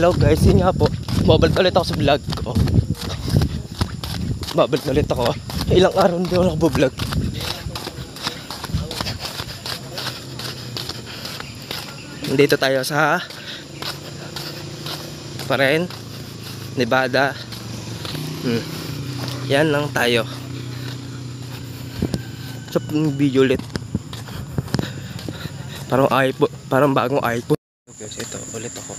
Hello guys, yun nga po. Babalik ulit ako sa vlog ko. Babalik ulit ako. Ilang araw hindi ako nakablog. Dito tayo sa Paren, Nevada. Yan lang tayo. So, video ulit. Parang iPhone, parang bagong iPhone. Guys, ito ulit ako.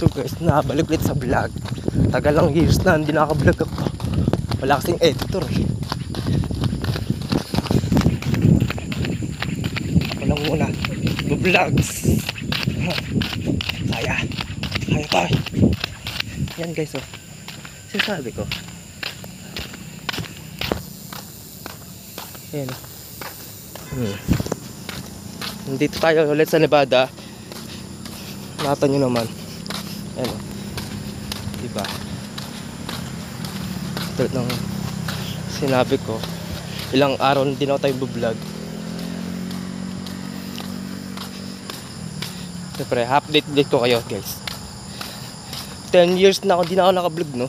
Ito guys, nabalik ulit sa vlog. Tagal lang years na hindi naka-vlog ako. Wala kasing editor eh. Ako lang muna vlogs. Saya tayo. Yan guys, oh. Sinasabi ko. Yan. Nandito tayo ulit sa Nevada. Nakita nyo naman. Ayan. Diba? Tulad ng sinabi ko, ilang araw na din ako tayo vlog. Siyempre, update ko kayo guys. 10 years na ako, di na ako naka-vlog, no?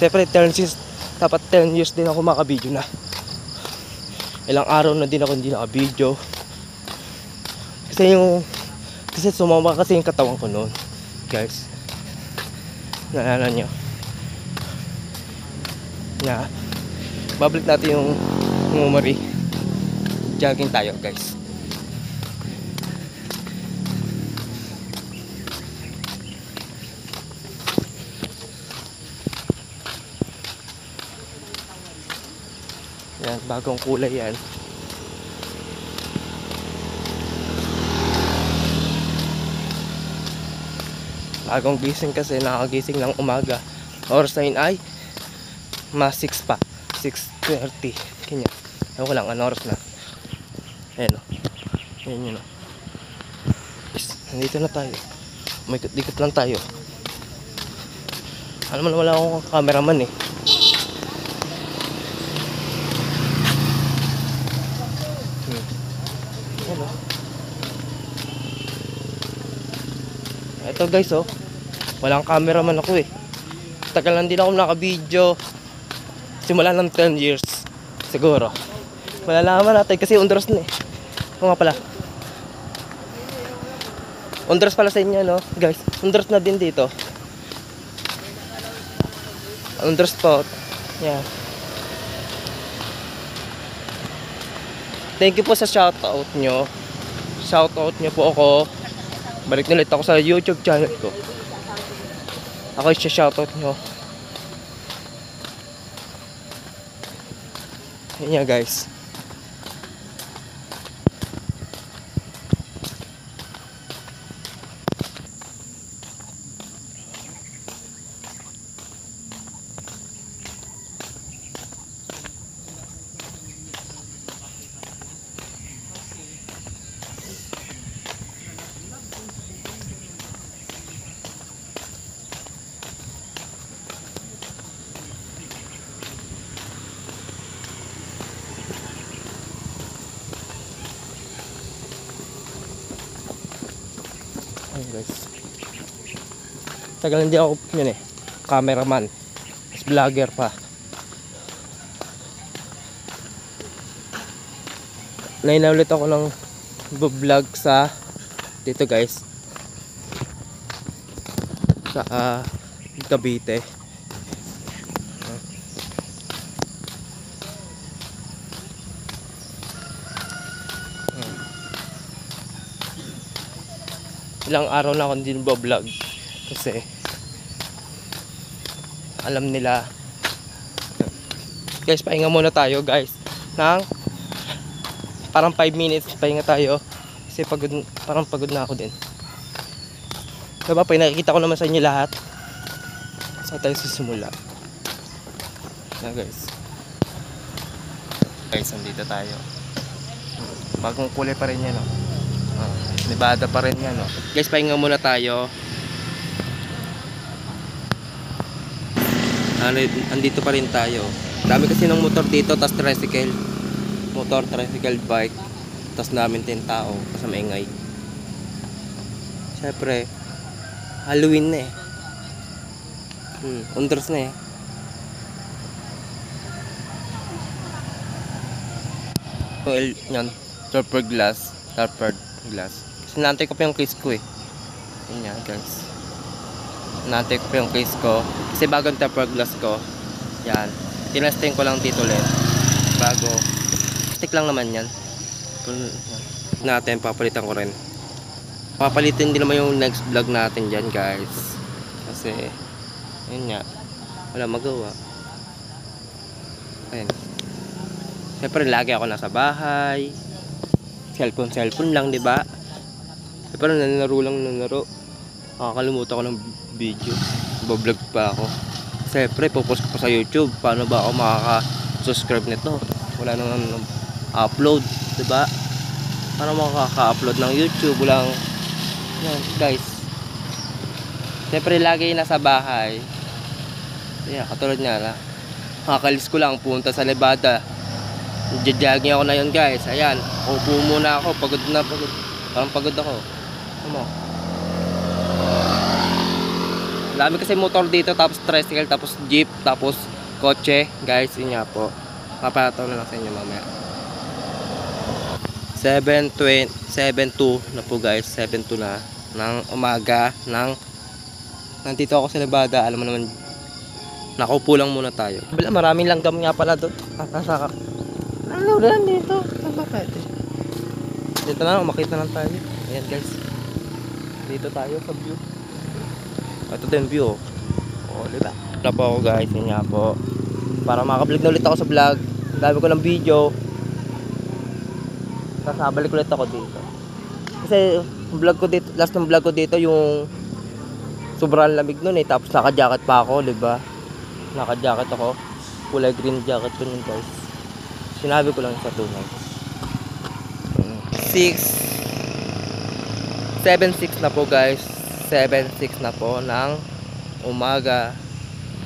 Siyempre, dapat 10 years din ako maka-video na. Ilang araw na din ako hindi naka-video. Kasi sumama kasi yung katawan ko noon, guys. Naalala nyo? Na, babalik natin yung memory. Jogging tayo, guys. Yan, bagong kulay yan. Bagong gising kasi, nakagising ng umaga. Oras na yun ay mas 6 pa, 6:30. Kanya, ewan ko lang, ano oras na. Ayan o, ayan yun o. Nandito na tayo. May dikit lang tayo. Alam mo, wala akong cameraman eh. Ito guys, oh, walang cameraman ako eh. Tagal lang din ako naka-video. Simula ng 10 years siguro. Malalaman natin kasi undros na eh. O nga pala, undros pala sa inyo, no guys. Undros na din dito. Undros po. Yeah. Thank you po sa shoutout nyo. Shoutout nyo po ako. Balik na ulit ako sa YouTube channel ko. Ako yung shoutout nyo. Yan nga guys. Ayun guys, tagal hindi ako yun eh, cameraman, mas vlogger pa. Naina ulit ako ng vlog sa dito guys, sa Cavite. Ilang araw na ako hindi nag-vlog kasi alam nila. Guys, pahinga muna tayo guys ng parang 5 minutes. Pahinga tayo kasi parang pagod na ako din. Diba, pinakikita ko naman sa inyo lahat. Saan tayo susimula na guys. Guys, nandito tayo. Bagong kulay pa rin yan, no? Nevada pa rin yan, no? Guys, pahinga muna tayo. Andito pa rin tayo. Dami kasi ng motor dito, tas tricycle. Motor, tricycle, bike. Tas namin 10 tao kasi maingay. Siyempre, Halloween na eh. Undros na eh. Well, yan. Tempered glass. Kasi naantay ko pa yung case ko eh. Yun yan guys. Naantay ko pa yung case ko. Kasi bagong tempered glass ko. Yan. Tinasting ko lang dito ulit. Bago. Stick lang naman yan. Natin, papalitan ko rin. Papalitin din naman yung next vlog natin dyan guys. Kasi, yun nga. Wala magawa. Ayun. Siyempre lagi ako nasa bahay. Cellphone lang, di ba? Siyempre nanlaro. Nakakalimutan ko ng video. Bablog pa ako. Siyempre popost ko pa sa YouTube. Paano ba ako makaka-subscribe nito? Wala naman upload, di ba? Paano makaka-upload ng YouTube? Walang yan, guys. Siyempre lagi nasa bahay. Yeah, katulad nga na. Nakakalis ko lang punta sa Nevada. Jogging ako na yun guys. Ayan, upo muna ako. Pagod. Parang pagod ako. Ano? Dami kasi motor dito. Tapos tricycle. Tapos jeep. Tapos kotse. Guys, yun nga po. Papataw na lang sa inyo mamaya. 7:2 na po guys. 7:2 na. Ng umaga. Nandito ako sa Nevada. Alam mo naman. Nakaupo lang muna tayo. Maraming langgam nga pala doon. Ano lang dito? Saan ba pwede? Dito na, makita lang tayo. Ayan guys. Dito tayo sa view. Ito din view. O, diba? Ito po ako guys. Yun nga po. Para makablog na ulit ako sa vlog. Dami ko ng video. Sasabalik ulit ako dito. Kasi, vlog ko dito, last ng vlog ko dito yung sobrang lamig nun eh. Tapos naka-jacket pa ako, diba? Naka-jacket ako. Kulay green jacket ko nun guys. Sinabi ko lang sa tunay. 7:06 na po guys. 7:06 na po ng umaga.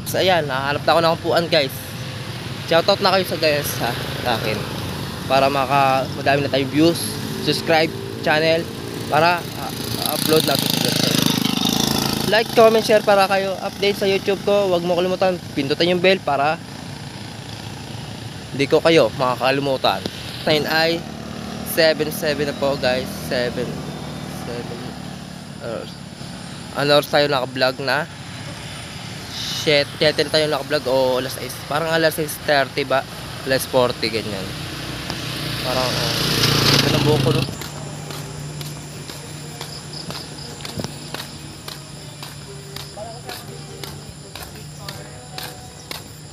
So ayan, nahanap na ako ng upuan guys. Shoutout na kayo sa guys sa akin. Para madami na tayong views. Subscribe channel. Para upload natin sa website. Like, comment, share para kayo update sa YouTube ko. Huwag mo kalimutan pindutin yung bell para hindi ko kayo makakalimutan. 9 ay 7:07 na po guys. 7 ano oras tayo naka-vlog na? 7 tayo naka-vlog o alas 6. Parang alas 6:30 ba? Alas 40 ganyan. Parang ito na buko no.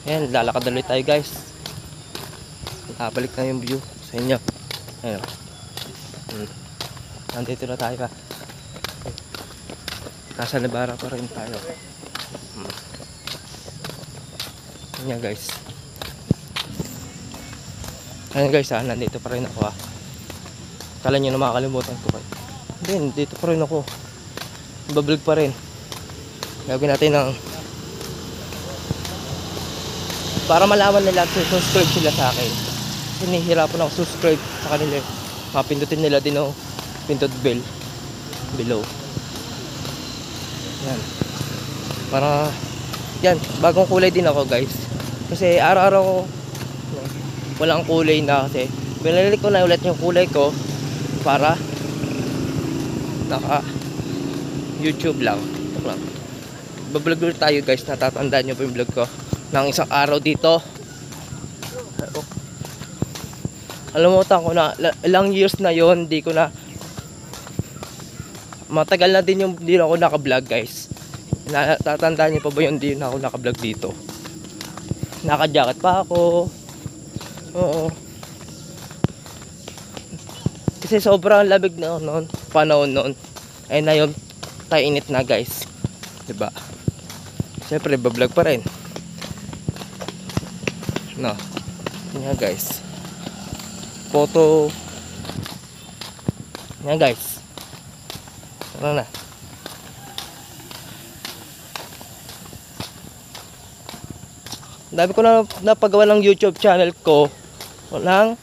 Ayan, lalakad ulit tayo guys. Balik na yung view sa inyo. Ayun. Nandito na tayo ka. Nasa Nevada pa rin tayo. Ayan guys. Ayan guys nandito pa rin ako Kala nyo na makakalimutan ko kayo. Hindi, dito pa rin ako. Bablog pa rin. Gagawin natin ng para malaman nila subscribe sila sa akin. Hinihirapan ako subscribe sa kanila. Mapindutin nila din pindot bell below. Yan. Para yan, bagong kulay din ako guys. Kasi araw-araw ko walang kulay na kasi binalik ko na ulit yung kulay ko para naka YouTube lang. Bablog ulit tayo guys. Natatandaan nyo pa yung vlog ko ng isang araw dito. Alimutan ko na ilang years na yon, di ko na matagal na din yung di ako naka-vlog guys. Natatandaan niyo pa ba yung di na ako naka-vlog dito? Naka-jacket pa ako. Oo. Kasi sobrang labig na noon, panahon noon. Ay na yung tainit na guys. 'Di ba? Siyempre bablog pa rin. No. Yan guys. Photo. Yan guys. Ano na? Dami ko na napagawa ng YouTube channel ko ng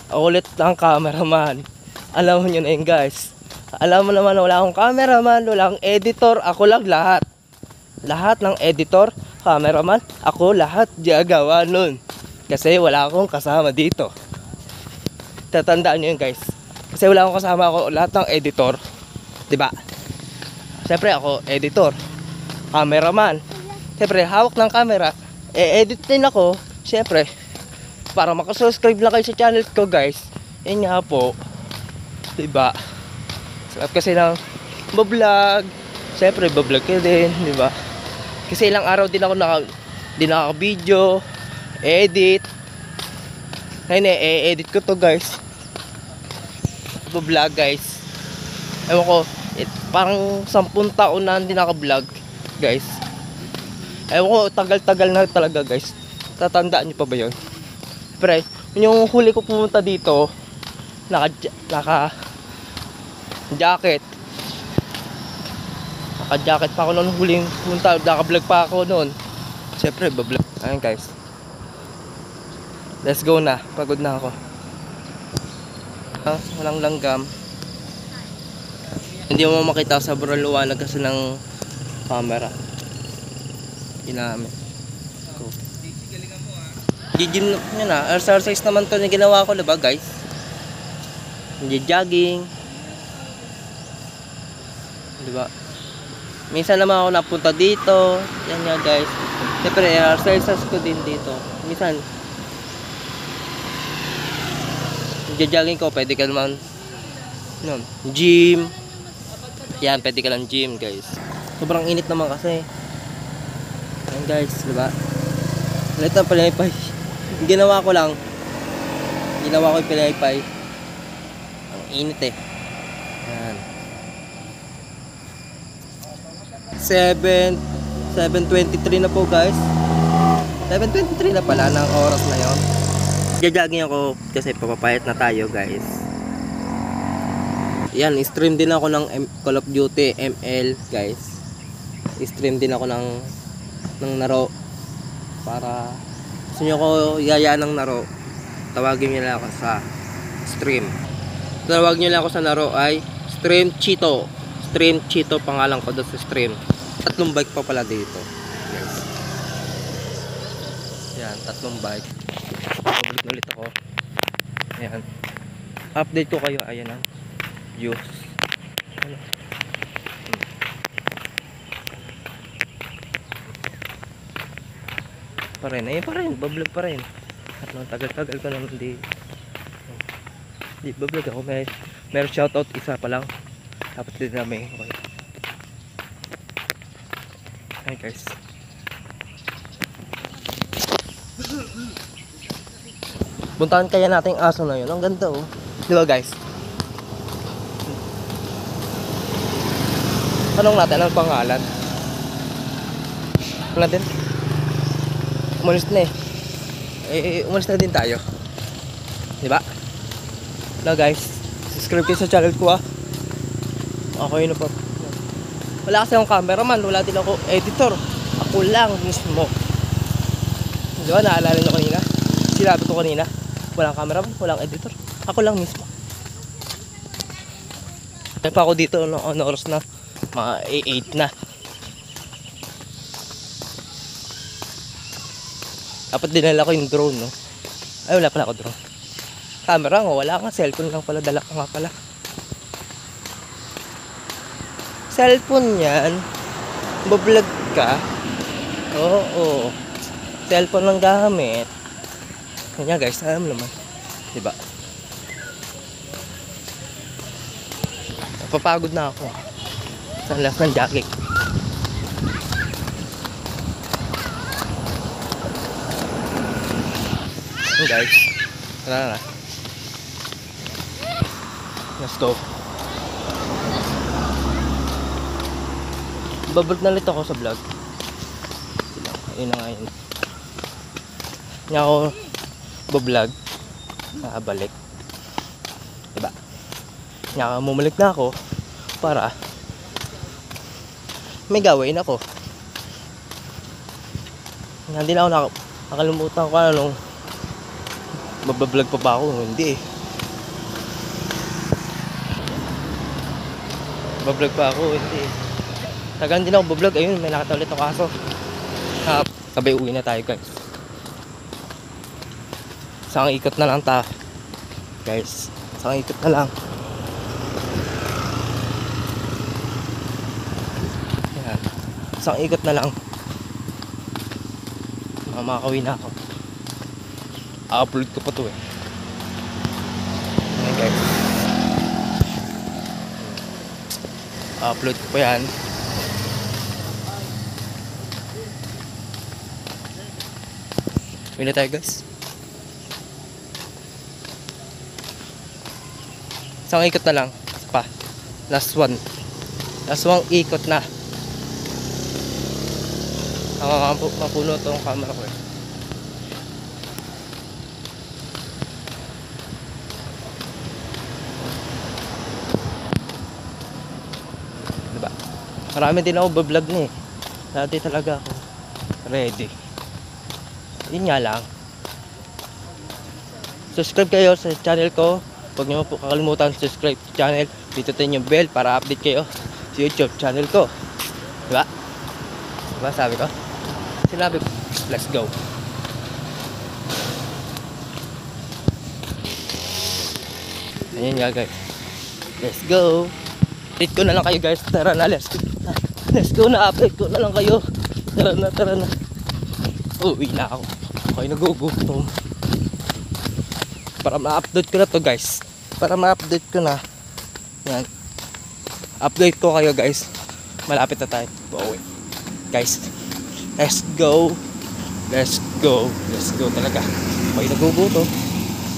Ako ulit ang cameraman. Alam mo nyo na yun guys. Alam mo naman wala akong cameraman, wala akong editor, ako lang lahat. Lahat ng editor, cameraman, ako lahat gagawa nun. Kasi wala akong kasama dito. Tatandaan nyo yun guys. Kasi wala akong kasama, ako lahat ng editor. Diba? Siyempre ako editor, cameraman. Siyempre hawak ng camera, edit din ako. Siyempre para makasubscribe lang kayo sa channel ko guys. Yun nga po. Diba? Sarap kasi ng bablog. Siyempre bablog ka din, diba? Kasi ilang araw din ako naka-video, edit. Ayun edit ko to guys. Bablog guys. Ewan ko, parang 10 taon na hindi naka-vlog guys. Ewan ko, tagal-tagal na talaga guys. Tatandaan nyo pa ba yun? Pre, yung huli ko pumunta dito, naka jacket. Naka-jacket pa ako noon huling punta, naka-vlog pa ako noon. Siyempre, bablog. Ayun guys. Let's go na. Pagod na ako. Walang langgam. Hindi mo makita sa sobrang liwanag kasi ng camera. Ginamit ko. Gym na. Exercise naman to na ginawa ko, diba guys? Jogging. Diba? Minsan naman ako napunta dito. Yan nga guys. Siyempre, exercise ko din dito. Minsan, jogging ko, pwede ka naman gym. Yan, pwede ka lang gym guys. Sobrang init naman kasi. Yan guys, diba? Ulit ang palaypay. Ginawa ko lang. Ginawa ko yung palaypay. Ang init eh. Yan. 7:23 na po guys. 7:23 na pala ng oras na yon. Jogging ako kasi papapayat na tayo guys. Yan, stream din ako ng Call of Duty ML guys. Stream din ako ng naro. Para gusto nyo ko yayaan ng naro, tawagin nyo lang ako sa stream. Tawag nyo lang ako sa naro ay Stream Chito. Stream Chito pangalan ko doon sa stream. 3 bike pa pala dito. Yes. Yan, 3 bike. Pabalik na ulit ako. Ayan. Update ko kayo. Ayan ang views. Ano? Pa rin. Ayun pa rin. Bablog pa rin. At nung tagal-tagal ko naman di bablog ako. Meron shoutout isa pa lang. Dapat din namin. Okay. Hi guys. Buntahan kaya natin yung aso na yun. Ang ganda oh. Diba guys? Tanong natin ang pangalan. Ano natin? Umalis na eh. Umalis na din tayo. Diba? Hello guys. Subscribe kayo sa channel ko ah. Okay na pa. Wala kasi akong cameraman. Wala din ako editor. Ako lang mismo. Diba? Naalala nyo kanina? Sinabi ko kanina. Walang cameraman. Walang editor. Ako lang mismo. Kaya pa ako dito ano oras na? Mga 8 na. Dapat dinala ko yung drone, no? Ay, wala pala ako drone. Camera nga, wala nga. Cellphone lang pala. Dala ka nga pala. Cellphone yan. Bablog ka. Oo. Cellphone lang gamit. Kanya guys, alam naman. Diba? Napapagod na ako. Sa last ng jacket. Guys, tara na. Let's go. Babalik na ulit ako sa vlog. Ayun na nga yun. Hindi ako bablog. Nakabalik. Diba? Mumalik na ako para may gawin ako. Hindi na ako nakalimutan ko anong Mabablog pa ba ako? Hindi eh. Bablog pa ako, hindi eh. Tagal din ako bablog. Ayun, may nakita ulit ako kaso. Sabay uwi na tayo guys. Isang ikot na lang ta. Guys, isang ikot na lang. Yan. Isang ikot na lang. Makakawin na ako. I-upload ko pa to eh. Ayan guys. Upload ko pa yan. Uwi na tayo guys. Isang ikot na lang. Pa. Last one. Last one ikot na. Mapuno itong camera ko eh. Diba? Marami din ako bablog na eh. Dati talaga ako ready. Yun nga lang. Subscribe kayo sa channel ko. Huwag niyo po kakalimutan subscribe sa channel. Pindutin yung bell para update kayo sa YouTube channel ko. Diba? Diba sabi ko? Sinabi ko, let's go. Ayan nga guys. Let's go. Update ko na lang kayo guys. Tara na, let's go. Let's go na, update ko na lang kayo. Tara na, tara na. Uwi na ako. Ako'y nagugutom. Para ma-update ko na to guys. Para ma-update ko na. Yan. Update ko kayo guys. Malapit na tayo. Uwi. Guys. Let's go. Let's go. Let's go talaga. Ako'y nagugutom.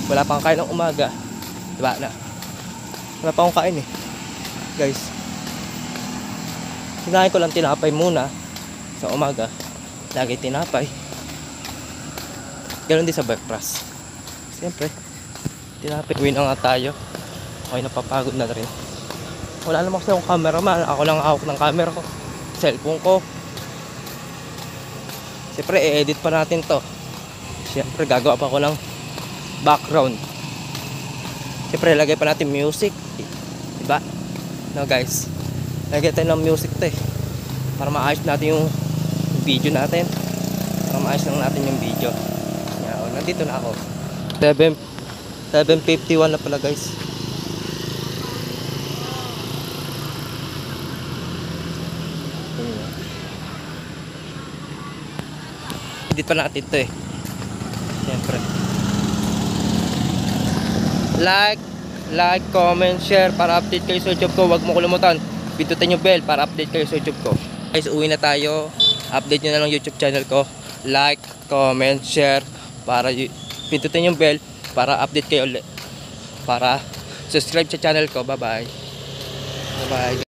Wala pang kain ng umaga. Diba na? Wala pa akong kain eh. Guys. Sinahin ko lang tinapay muna. Sa umaga. Lagi tinapay. Ganon din sa breakfast. Siyempre. Tinapay. Uwi na nga tayo. Ako'y napapagod na rin. Wala naman kasi akong cameraman. Ako lang hawak ng camera ko. Cellphone ko. Siyempre, i-edit pa natin to. Siyempre, gagawa pa ako ng background. Siyempre, lagay pa natin music. Diba? No guys. Lagay tayo ng music to eh. Para maayos natin yung video natin. Para maayos lang natin yung video. Yan, nandito na ako. 7:51 na pala guys. Edit pa natin ito eh. Siyempre. Like, comment, share para update kayo sa YouTube ko. Huwag mo kalimutan. Pindutin yung bell para update kayo sa YouTube ko. Guys, uwi na tayo. Update nyo na lang YouTube channel ko. Like, comment, share para pindutin yung bell para update kayo ulit. Para subscribe sa channel ko. Bye bye. Bye bye.